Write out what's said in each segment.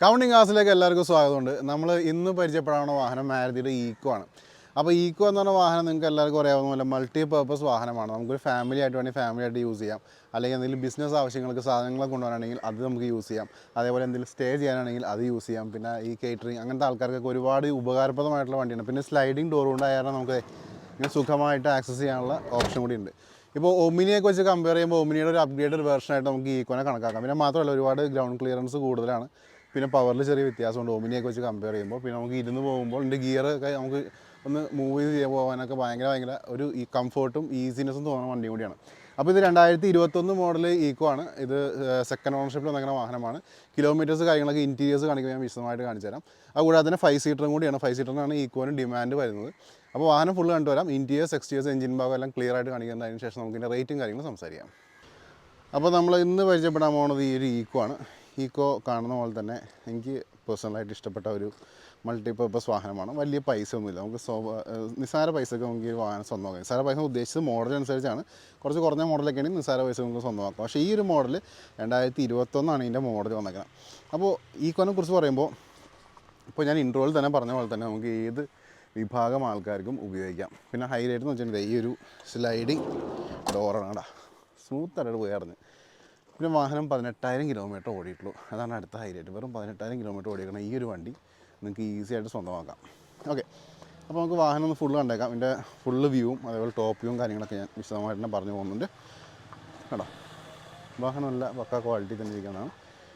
Counting ക്ലാസ്സിലേക്ക് എല്ലാവർക്കും സ്വാഗതമുണ്ട്. നമ്മൾ ഇന്ന് പരിചയപ്പെടാവുന്ന വാഹനം മാരുതിയുടെ ഈക്കോ ആണ്. അപ്പോൾ ഈക്കോ എന്ന് പറഞ്ഞ വാഹനം നിങ്ങൾക്ക് എല്ലാവർക്കും അറിയാവുന്ന പോലെ മൾട്ടി പർപ്പസ് വാഹനമാണ്. നമുക്കൊരു ഫാമിലി ആയിട്ട് വേണമെങ്കിൽ ഫാമിലി ആയിട്ട് യൂസ് ചെയ്യാം, അല്ലെങ്കിൽ എന്തെങ്കിലും ബിസിനസ് ആവശ്യങ്ങൾക്ക് സാധനങ്ങൾ കൊണ്ടുപോകാനാണെങ്കിൽ അത് നമുക്ക് യൂസ് ചെയ്യാം. അതേപോലെ എന്തെങ്കിലും സ്റ്റേ ചെയ്യാനാണെങ്കിൽ അത് യൂസ് ചെയ്യാം. പിന്നെ ഈ കേറ്ററിംഗ് അങ്ങനത്തെ ആൾക്കാർക്കൊക്കെ ഒരുപാട് ഉപകാരപ്രദമായിട്ടുള്ള വണ്ടിയാണ്. പിന്നെ സ്ലൈഡിങ് ഡോർ കൊണ്ടായാലും നമുക്ക് ഇങ്ങനെ സുഖമായിട്ട് ആക്സസ് ചെയ്യാനുള്ള ഓപ്ഷൻ കൂടി ഉണ്ട്. ഇപ്പോൾ ഒമിനിയൊക്കെ വെച്ച് കമ്പയർ ചെയ്യുമ്പോൾ ഒമിനിയുടെ ഒരു അപ്ഗ്രേഡഡ് വേർഷനായിട്ട് നമുക്ക് ഈക്കോനെ കണക്കാക്കാം. പിന്നെ മാത്രമല്ല ഒരുപാട് ഗ്രൗണ്ട് ക്ലിയറൻസ് കൂടുതലാണ്. പിന്നെ പവറിൽ ചെറിയ വ്യത്യാസമുണ്ട് ഒമിനിയൊക്കെ വെച്ച് കമ്പയർ ചെയ്യുമ്പോൾ. പിന്നെ നമുക്ക് ഇരുന്ന് പോകുമ്പോൾ ഇതിൻ്റെ ഗിയറൊക്കെ നമുക്ക് ഒന്ന് മൂവ് ചെയ്ത് പോകാനൊക്കെ ഭയങ്കര ഒരു ഈ കംഫർട്ടും ഈസിനെസ്സും തോന്നുന്ന വണ്ടി കൂടിയാണ്. അപ്പോൾ ഇത് 2021 മോഡൽ ഈക്കോ ആണ്. ഇത് സെക്കൻഡ് ഓണർഷിപ്പിൽ വന്നിരിക്കുന്ന വാഹനമാണ്. കിലോമീറ്റേഴ്സ് കാര്യങ്ങളൊക്കെ ഇൻറ്റീരിയേഴ്സ് കാണിക്കുമ്പോൾ ഞാൻ വിശദമായിട്ട് കാണിച്ചു തരാം. അതുകൂടാതെ തന്നെ 5 സീറ്ററും കൂടിയാണ്. 5 സീറ്ററിനാണ് ഈക്കോന് ഡിമാൻഡ് വരുന്നത്. അപ്പോൾ വാഹനം ഫുള്ള് കണ്ടുവരാം. ഇൻറ്റീരിയേഴ്സ്, എക്സ്റ്റീരിയേഴ്സ്, എഞ്ചിൻ ഭാഗം എല്ലാം ക്ലിയർ ആയിട്ട് കാണിക്കുന്നത്. അതിന് ശേഷം നമുക്ക് ഇതിൻ്റെ റേറ്റും കാര്യങ്ങളും സംസാരിക്കാം. അപ്പോൾ നമ്മൾ ഇന്ന് പരിചയപ്പെടാൻ പോകുന്നത് ഈ ഒരു ഈക്കോ ആണ്. ഈക്കോ കാണുന്ന പോലെ തന്നെ എനിക്ക് പേഴ്സണലായിട്ട് ഇഷ്ടപ്പെട്ട ഒരു മൾട്ടിപർപ്പസ് വാഹനമാണ്. വലിയ പൈസ ഒന്നുമില്ല, നമുക്ക് നിസ്സാര പൈസക്ക് നമുക്ക് ഈ വാഹനം സ്വന്തമാക്കാം. നിസ്സാര പൈസ ഉദ്ദേശിച്ചത് മോഡൽ അനുസരിച്ചാണ്. കുറച്ച് കുറഞ്ഞ മോഡലൊക്കെ ആണെങ്കിൽ നിസ്സാര പൈസ നമുക്ക് സ്വന്തമാക്കാം. പക്ഷേ ഈ ഒരു മോഡൽ 2021 ഇതിൻ്റെ മോഡൽ വന്നേക്കുന്നത്. അപ്പോൾ ഈക്കോനെ കുറിച്ച് പറയുമ്പോൾ ഇപ്പോൾ ഞാൻ ഇൻട്രോയിൽ തന്നെ പറഞ്ഞ പോലെ തന്നെ നമുക്ക് ഏത് വിഭാഗം ആൾക്കാർക്കും ഉപയോഗിക്കാം. പിന്നെ ഹൈലൈറ്റ് എന്ന് വെച്ചിട്ടുണ്ടെങ്കിൽ ഈ ഒരു സ്ലൈഡിങ് ഡോറാണ് കേട്ടോ. സ്മൂത്തായിട്ട് പോയി അറിഞ്ഞ്. പിന്നെ വാഹനം 18,000 കിലോമീറ്റർ ഓടിയിട്ടുള്ളൂ. അതാണ് അടുത്ത ഹൈലൈറ്റ്. വെറും 18,000 കിലോമീറ്റർ ഓടിക്കണം ഈ ഒരു വണ്ടി നിങ്ങൾക്ക് ഈസി ആയിട്ട് സ്വന്തമാക്കാം. ഓക്കെ, അപ്പോൾ നമുക്ക് വാഹനം ഒന്ന് ഫുള്ള് കണ്ടേക്കാം. ഇതിൻ്റെ ഫുള്ള് വ്യൂവും അതേപോലെ ടോപ്പ് വ്യൂവും കാര്യങ്ങളൊക്കെ ഞാൻ വിശദമായിട്ട് തന്നെ പറഞ്ഞു പോകുന്നുണ്ട് കേട്ടോ. വാഹനം നല്ല പക്ക ക്വാളിറ്റി തന്നെ ഇരിക്കുന്നതാണ്.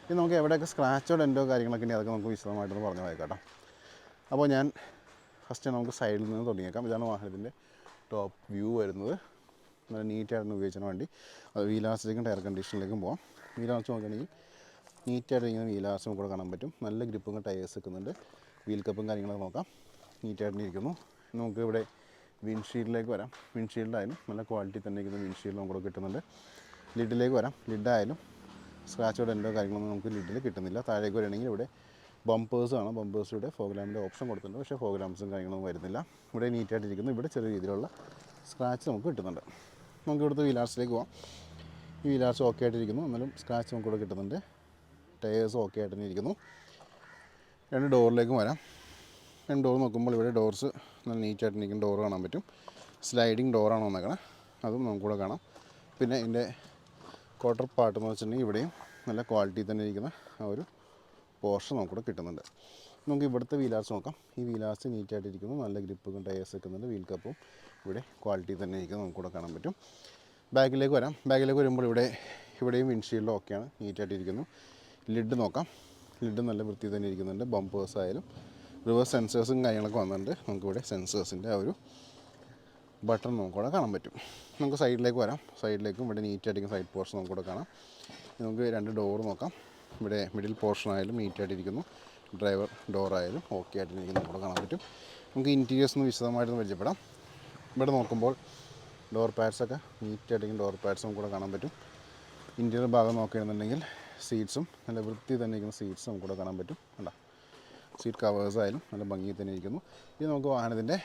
ഇത് നമുക്ക് എവിടെയൊക്കെ സ്ക്രാച്ചോ ഡെൻറ്റോ കാര്യങ്ങളൊക്കെ ഉണ്ടെങ്കിൽ അതൊക്കെ നമുക്ക് വിശദമായിട്ടൊന്ന് പറഞ്ഞു പോയേക്കാം. അപ്പോൾ ഞാൻ ഫസ്റ്റ് നമുക്ക് സൈഡിൽ നിന്ന് തുടങ്ങിയേക്കാം. ഇതാണ് വാഹനത്തിൻ്റെ ടോപ്പ് വ്യൂ വരുന്നത്. നല്ല നീറ്റായിട്ടാണ് ഉപയോഗിക്കുന്ന വണ്ടി. അത് വീലാസിലേക്കും ടയർ കണ്ടീഷനിലേക്കും പോകാം. വീലാസ് നോക്കുകയാണെങ്കിൽ നീറ്റായിട്ട് ഇങ്ങനെ വീലാസും കൂടെ കാണാൻ പറ്റും. നല്ല ഗ്രിപ്പും ടയേഴ്സ് വെക്കുന്നുണ്ട്. വീൽ കപ്പും കാര്യങ്ങളൊക്കെ നോക്കാം. നീറ്റായിട്ട് ഇരിക്കുന്നു. നമുക്ക് ഇവിടെ വിൻഷീൽഡിലേക്ക് വരാം. വിൻഷീൽഡായാലും നല്ല ക്വാളിറ്റി തന്നെ ഇരിക്കുന്ന വിൻഷീൽഡ് നമുക്ക് കിട്ടുന്നുണ്ട്. ലിഡിലേക്ക് വരാം. ലിഡായാലും സ്ക്രാച്ചോ ഡെൻറ്റോ കാര്യങ്ങളൊന്നും നമുക്ക് ലിഡിൽ കിട്ടുന്നില്ല. താഴേക്ക് വരികയാണെങ്കിൽ ഇവിടെ ബമ്പേഴ്സാണ്. ബമ്പേഴ്സിലൂടെ ഫോഗ് ലാമ്പിൻ്റെ ഓപ്ഷൻ കൊടുത്തിട്ടുണ്ട്. പക്ഷേ ഫോഗ് ലാമ്പ്സും കാര്യങ്ങളൊന്നും വരുന്നില്ല. ഇവിടെ നീറ്റായിട്ടിരിക്കുന്നു. ഇവിടെ ചെറിയ രീതിയിലുള്ള സ്ക്രാച്ച് നമുക്ക് കിട്ടുന്നുണ്ട്. നമുക്ക് ഇവിടുത്തെ വീലാർസിലേക്ക് പോകാം. ഈ വീലാർസ് ഓക്കെ ആയിട്ടിരിക്കുന്നു. എന്നാലും സ്ക്രാച്ച് നമുക്കിവിടെ കിട്ടുന്നുണ്ട്. ടയേഴ്സ് ഓക്കെ ആയിട്ട് തന്നെ ഇരിക്കുന്നു. രണ്ട് ഡോറിലേക്കും വരാം. രണ്ട് ഡോർ നോക്കുമ്പോൾ ഇവിടെ ഡോർസ് നല്ല നീറ്റായിട്ട് ഇരിക്കുന്ന ഡോർ കാണാൻ പറ്റും. സ്ലൈഡിങ് ഡോറാണ് വന്നേക്കണേ, അതും നമുക്കിവിടെ കാണാം. പിന്നെ ഇതിൻ്റെ ക്വാർട്ടർ പാർട്ട് എന്ന് വെച്ചിട്ടുണ്ടെങ്കിൽ ഇവിടെയും നല്ല ക്വാളിറ്റി തന്നെ ഇരിക്കുന്ന ആ ഒരു പോർഷൻ നമുക്കിവിടെ കിട്ടുന്നുണ്ട്. നമുക്ക് ഇവിടുത്തെ വീലാർസ് നോക്കാം. ഈ വീലാർസ് നീറ്റായിട്ടിരിക്കുന്നു. നല്ല ഗ്രിപ്പും ടയേഴ്സ് വെക്കുന്നുണ്ട്. വീൽ കപ്പും ഇവിടെ ക്വാളിറ്റി തന്നെ ഇരിക്കുന്നത് നമുക്കിവിടെ കാണാൻ പറ്റും. ബാക്കിലേക്ക് വരാം. ബാക്കിലേക്ക് വരുമ്പോൾ ഇവിടെയും വിൻഷീൽഡ് ഓക്കെയാണ്, നീറ്റായിട്ടിരിക്കുന്നു. ലിഡ് നോക്കാം. ലിഡ് നല്ല വൃത്തി തന്നെ ഇരിക്കുന്നുണ്ട്. ബമ്പേഴ്സ് ആയാലും റിവേഴ്സ് സെൻസേഴ്സും കാര്യങ്ങളൊക്കെ വന്നിട്ടുണ്ട്. നമുക്കിവിടെ സെൻസേഴ്സിൻ്റെ ആ ഒരു ബട്ടൺ നമുക്കിവിടെ കാണാൻ പറ്റും. നമുക്ക് സൈഡിലേക്ക് വരാം. സൈഡിലേക്കും ഇവിടെ നീറ്റായിട്ടിരിക്കുന്ന സൈഡ് പോർഷൻ നമുക്കിവിടെ കാണാം. നമുക്ക് രണ്ട് ഡോർ നോക്കാം. ഇവിടെ മിഡിൽ പോർഷൻ ആയാലും നീറ്റായിട്ടിരിക്കുന്നു. ഡ്രൈവർ ഡോറായാലും ഓക്കെ ആയിട്ടിരിക്കുന്നു നമുക്കിവിടെ കാണാൻ പറ്റും. നമുക്ക് ഇൻറ്റീരിയേഴ്സ് ഒന്ന് വിശദമായിട്ടൊന്ന് പരിചയപ്പെടാം. ഇവിടെ നോക്കുമ്പോൾ ഡോർ പാഡ്സൊക്കെ നീറ്റായിട്ടിരിക്കുന്ന ഡോർ പാഡ്സ് നമുക്കിവിടെ കാണാൻ പറ്റും. ഇൻറ്റീരിയർ ഭാഗം നോക്കുകയാണെന്നുണ്ടെങ്കിൽ സീറ്റ്സും നല്ല വൃത്തി തന്നെ ഇരിക്കുന്ന സീറ്റ്സ് നമുക്കിവിടെ കാണാൻ പറ്റും. കണ്ടോ, സീറ്റ് കവേഴ്സായാലും നല്ല ഭംഗി തന്നെ ഇരിക്കുന്നു. ഇത് നമുക്ക് വാഹനത്തിൻ്റെ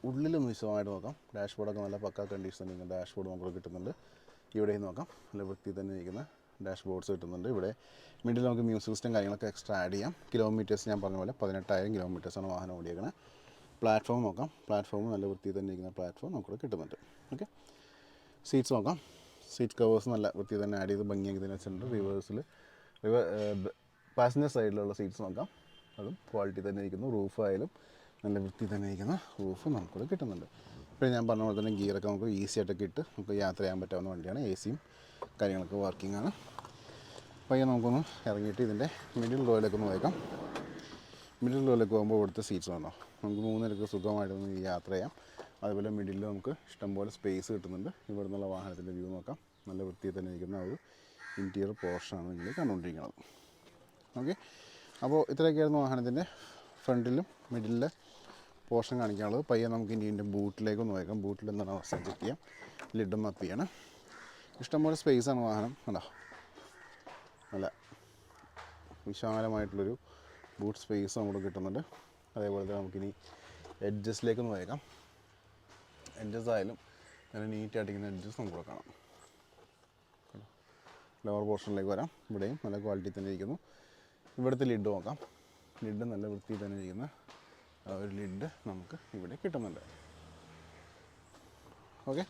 ഉള്ളിലൊന്ന് വിശദമായിട്ട് നോക്കാം. ഡാഷ്ബോർഡൊക്കെ നല്ല പക്ക കണ്ടീഷൻ തന്നെ ഡാഷ്ബോർഡ് നമുക്ക് കിട്ടുന്നുണ്ട്. ഇവിടെയും നോക്കാം, നല്ല വൃത്തി തന്നെ ഇരിക്കുന്ന ഡാഷ്ബോർഡ്സ് കിട്ടുന്നുണ്ട്. ഇവിടെ മിഡിൽ നമുക്ക് മ്യൂസിക് സിസ്റ്റം കാര്യങ്ങളൊക്കെ എക്സ്ട്രാ ആഡ് ചെയ്യാം. കിലോമീറ്റേഴ്സ് ഞാൻ പറഞ്ഞ പോലെ 18,000 കിലോമീറ്റേഴ്സാണ് വാഹനം ഓടിയേക്കുന്നത്. പ്ലാറ്റ്ഫോം നോക്കാം. പ്ലാറ്റ്ഫോം നല്ല വൃത്തി തന്നെ ഇരിക്കുന്ന പ്ലാറ്റ്ഫോം നമുക്കിവിടെ കിട്ടുന്നുണ്ട്. ഓക്കെ, സീറ്റ്സ് നോക്കാം. സീറ്റ് കവേഴ്സ് നല്ല വൃത്തി തന്നെ ആഡ് ചെയ്ത് ഭംഗിയാക്കി തന്നെ വെച്ചിട്ടുണ്ട്. റിവേഴ്സിൽ പാസഞ്ചർ സൈഡിലുള്ള സീറ്റ്സ് നോക്കാം. അതും ക്വാളിറ്റി തന്നെ ഇരിക്കുന്നു. റൂഫായാലും നല്ല വൃത്തി തന്നെ ഇരിക്കുന്ന റൂഫ് നമുക്കിവിടെ കിട്ടുന്നുണ്ട്. ഇപ്പോൾ ഞാൻ പറഞ്ഞ പോലെ തന്നെ ഗിയറൊക്കെ നമുക്ക് ഈസി ആയിട്ടൊക്കെ ഇട്ട് നമുക്ക് യാത്ര ചെയ്യാൻ പറ്റാവുന്ന വണ്ടിയാണ്. എ സിയും കാര്യങ്ങളൊക്കെ വർക്കിംഗ് ആണ്. പയ്യെ നമുക്കൊന്ന് ഇറങ്ങിയിട്ട് ഇതിൻ്റെ മിഡിൽ റോയിലേക്ക് ഒന്ന് പോയേക്കാം. മിഡിൽ റോയിലേക്ക് പോകുമ്പോൾ ഇവിടുത്തെ സീറ്റ്സ് വേണോ, നമുക്ക് 3 പേർക്ക് സുഖമായിട്ടൊന്ന് യാത്ര ചെയ്യാം. അതുപോലെ മിഡിലിൽ നമുക്ക് ഇഷ്ടംപോലെ സ്പേസ് കിട്ടുന്നുണ്ട്. ഇവിടെ നിന്നുള്ള വാഹനത്തിൻ്റെ വ്യൂ നോക്കാം. നല്ല വൃത്തിയിൽ തന്നെ ഇരിക്കുന്ന ഒരു ഇൻറ്റീരിയർ പോർഷനാണ് നിങ്ങൾ കണ്ടുകൊണ്ടിരിക്കുന്നത്. ഓക്കെ, അപ്പോൾ ഇത്രയൊക്കെയായിരുന്നു വാഹനത്തിൻ്റെ ഫ്രണ്ടിലും മിഡിലെ പോർഷൻ കാണിക്കാനുള്ളത്. പയ്യെ നമുക്ക് ഇനി ഇതിൻ്റെ ബൂട്ടിലേക്കൊന്ന് പോയേക്കാം. ബൂട്ടിൽ എന്താണ് അവസ്ഥ ചെക്ക് ചെയ്യാം. ലിഡും അപ്പ് ചെയ്യണം. ഇഷ്ടംപോലെ സ്പേസാണ് വാഹനം. കണ്ടോ, നല്ല വിശാലമായിട്ടുള്ളൊരു ബൂട്ട് സ്പേസ് നമുക്ക് കിട്ടുന്നുണ്ട്. അതേപോലെ തന്നെ നമുക്കിനി എഡ്ജസിലേക്കൊന്ന് പോയേക്കാം. എഡ്ജസ് ആയാലും നല്ല നീറ്റായിട്ടിരിക്കുന്ന എഡ്ജസ് നമുക്ക് കാണാം. ലോവർ പോർഷനിലേക്ക് വരാം. ഇവിടെയും നല്ല ക്വാളിറ്റി തന്നെ ഇരിക്കുന്നു. ഇവിടുത്തെ ലിഡ് നോക്കാം. ലിഡ് നല്ല വൃത്തിയിൽ തന്നെ ഇരിക്കുന്ന ഒരു ലിഡ് നമുക്ക് ഇവിടെ കിട്ടുന്നുണ്ട്. ഓക്കെ,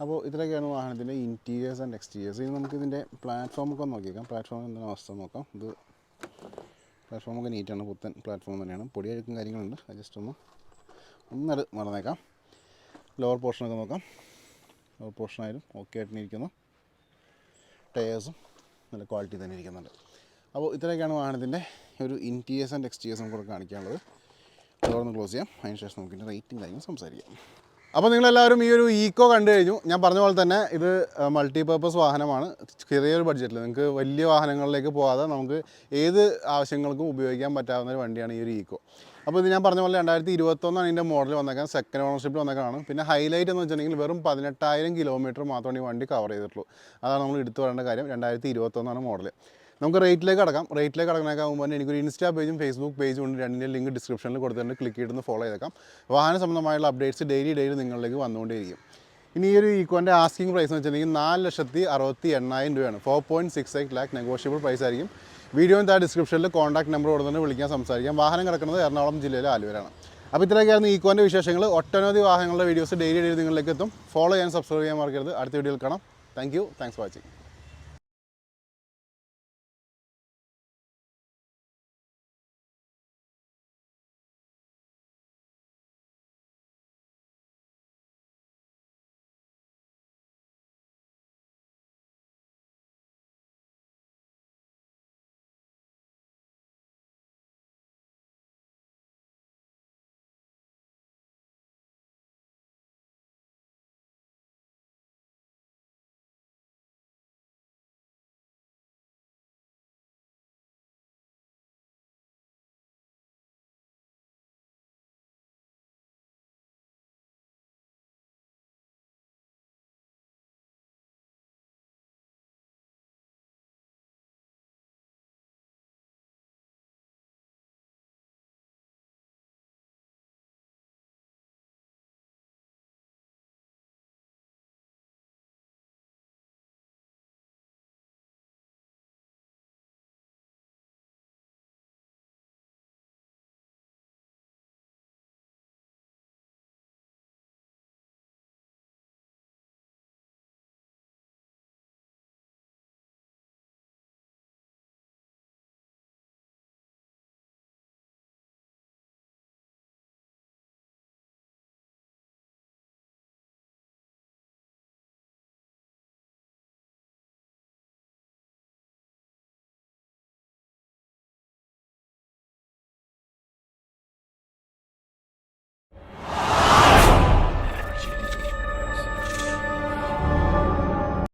അപ്പോൾ ഇത്രയൊക്കെയാണ് വാഹനത്തിൻ്റെ ഇൻറ്റീരിയേഴ്സ് ആൻഡ് എക്സ്റ്റീരിയേഴ്സ്. ഇനി നമുക്ക് ഇതിൻ്റെ പ്ലാറ്റ്ഫോമൊക്കെ ഒന്ന് നോക്കിയേക്കാം. പ്ലാറ്റ്ഫോമിൽ എന്താണ് അവസ്ഥ നോക്കാം. ഇത് പ്ലാറ്റ്ഫോമൊക്കെ നീറ്റാണ്, പുത്തൻ പ്ലാറ്റ്ഫോം തന്നെയാണ്. പൊടിയഴുക്കും കാര്യങ്ങളുണ്ട്, അത് ജസ്റ്റ് ഒന്നത് മറന്നേക്കാം. ലോവർ പോർഷനൊക്കെ നോക്കാം. ലോവർ പോർഷനായാലും ഓക്കെ ആയിട്ട് ഇരിക്കുന്നു. ടയേഴ്സും നല്ല ക്വാളിറ്റി തന്നെ ഇരിക്കുന്നുണ്ട്. അപ്പോൾ ഇത്രയൊക്കെയാണ് വാഹനത്തിൻ്റെ ഒരു ഇൻറ്റീരിയേഴ്സ് ആൻഡ് എക്സ്റ്റീരിയേഴ്സ് നമുക്ക് കാണിക്കാനുള്ളത്. ഡോറൊന്ന് ക്ലോസ് ചെയ്യാം, അതിന് ശേഷം നമുക്ക് റേറ്റും കാര്യങ്ങളും സംസാരിക്കാം. അപ്പോൾ നിങ്ങളെല്ലാവരും ഈ ഒരു ഈക്കോ കണ്ടു കഴിഞ്ഞു. ഞാൻ പറഞ്ഞ പോലെ തന്നെ ഇത് മൾട്ടിപർപ്പസ് വാഹനമാണ്. ചെറിയൊരു ബഡ്ജറ്റിൽ നിങ്ങൾക്ക് വലിയ വാഹനങ്ങളിലേക്ക് പോകാതെ നമുക്ക് ഏത് ആവശ്യങ്ങൾക്കും ഉപയോഗിക്കാൻ പറ്റാവുന്ന ഒരു വണ്ടിയാണ് ഈ ഒരു ഈക്കോ. അപ്പോൾ ഇത് ഞാൻ പറഞ്ഞ പോലെ 2021 ഇതിൻ്റെ മോഡൽ വന്നേക്കാൻ, സെക്കൻഡ് ഓണർഷിപ്പിൽ വന്നേക്കാണ്. പിന്നെ ഹൈലൈറ്റ് എന്ന് വെച്ചിട്ടുണ്ടെങ്കിൽ വെറും 18,000 കിലോമീറ്റർ മാത്രമാണ് ഈ വണ്ടി കവർ ചെയ്തിട്ടുള്ളൂ. അതാണ് നമ്മൾ എടുത്തു പറയേണ്ട കാര്യം. 2021 മോഡൽ. നമുക്ക് റേറ്റിലേക്ക് കടക്കാം. റേറ്റിലേക്ക് കടക്കണേക്കാൾ മുമ്പ് തന്നെ എനിക്കൊരു ഇൻസ്റ്റാ പേജും ഫേസ്ബുക്ക് പേജും ഉണ്ട്. രണ്ടിൻ്റെ ലിങ്ക് ഡിസ്ക്രിപ്ഷനിൽ കൊടുത്തിട്ടുണ്ട്. ക്ലിക്ക് ചെയ്തിട്ട് ഫോളോ ചെയ്തേക്കാം. വാഹന സംബന്ധമായുള്ള അപ്ഡേറ്റ്സ് ഡെയിലി നിങ്ങളിലേക്ക് വന്നുകൊണ്ടേയിരിക്കും. ഇനി ഈ ഒരു ഈക്കോൻ്റെ ആസ്കിംഗ് പ്രൈസ് എന്ന് വെച്ചിട്ടുണ്ടെങ്കിൽ 4,68,000 രൂപയാണ്. 4.68 lakh നെഗോഷ്യബിൾ പ്രൈസ് ആയിരിക്കും. വീഡിയോയും താഴെ ഡിസ്ക്രിപ്ഷനിൽ കോൺടാക്ട് നമ്പർ കൊടുത്തിട്ട് വിളിക്കാൻ സംസാരിക്കാം. വാഹനം കിടക്കുന്നത് എറണാകുളം ജില്ലയിലെ ആലുവയിലാണ്. അപ്പോൾ ഇത്രയൊക്കെയായിരുന്നു ഈക്കോൻ്റെ വിശേഷങ്ങൾ. ഒട്ടനവധി വാഹനങ്ങളുടെ വീഡിയോസ് ഡെയിലി നിങ്ങളിലേക്ക് എത്തും. ഫോളോ ചെയ്യാൻ, സബ്സ്ക്രൈബ് ചെയ്യാൻ മറക്കരുത്. അടുത്ത വീഡിയോയിൽ കാണാം. Thank you. Thanks for watching.